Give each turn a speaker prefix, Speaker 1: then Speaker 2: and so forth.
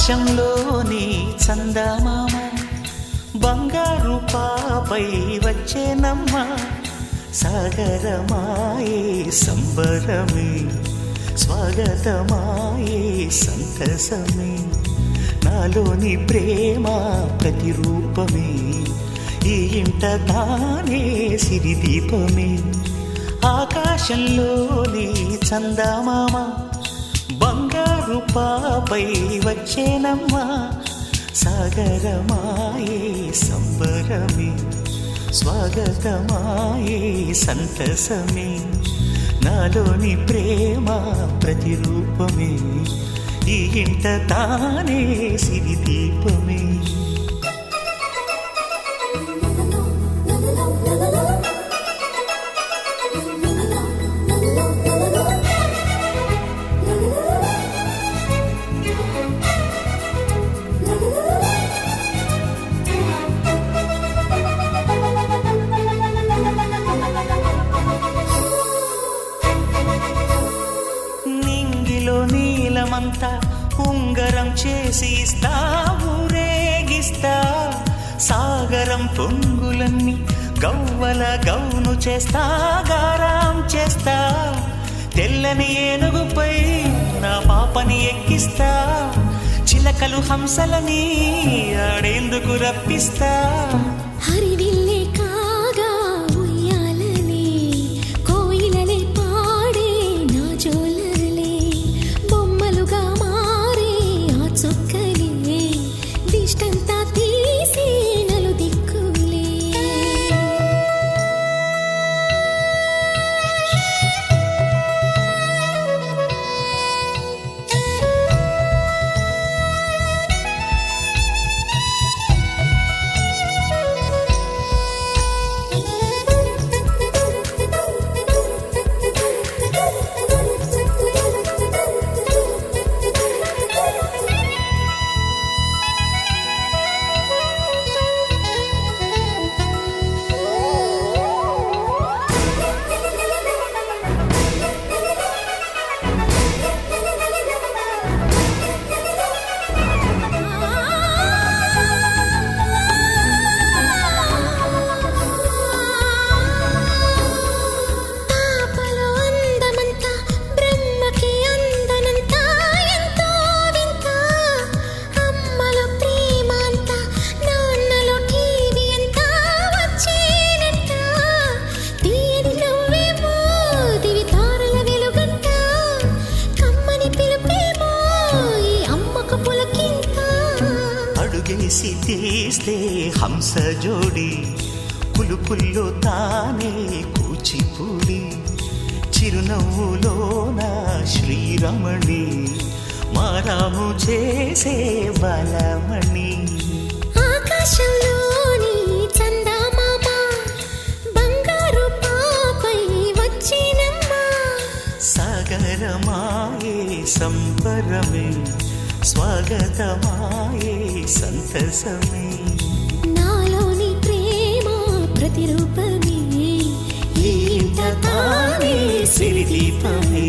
Speaker 1: ఆకాశంలోని చందమామ బంగారు పాపై వచ్చేనమ్మ సాగరమాయే సంబరమే స్వాగతమాయే సంతసమే నాలోని ప్రేమ ప్రతిరూపమే ఈ ఇంట తానే సిరిదీపమే ఆకాశంలోని చందమామ బంగారు పాపై వచ్చేనమ్మ సాగరమాయే సంబరమే స్వాగతమాయే సంతసమే నాలోని ప్రేమ ప్రతిరూపమే ఈ ఇంట తానే సిరిదీపమే నీలమంతా ఉంగరం చేసి ఇస్తా ఊరేగిస్తా సాగరం పొంగులన్నీ గవ్వల గౌను చేస్తా గారాం చేస్తా తెల్లని ఏనుగుపై నా పాపని ఎక్కిస్తా చిలకలు హంసలని ఆడేందుకు రప్పిస్తా
Speaker 2: హరివిల్లే కాగా ఉయ్యాలనే కోయిలలే పాడే నా జోలలే బొమ్మలుగా మారే ఆ చొక్కలే దిష్టంతా తీసి నలు దిక్కులే
Speaker 1: అడుగేసి తీస్తే హంస జోడి పులుపుల్లో తానే కూచిపూడి చిరునవ్వులోన శ్రీరమణి మారాము చేసే బలమణి
Speaker 2: ఆకాశంలోని చందమామ బంగారు పాపై వచ్చినమ్మ
Speaker 1: సాగరమాయే సంబరమే స్వాగతమాయే సంతసమే
Speaker 2: నాలోని ప్రేమ ప్రతిరూపమే
Speaker 1: ఈ ఇంట తానే సిరిదీపమే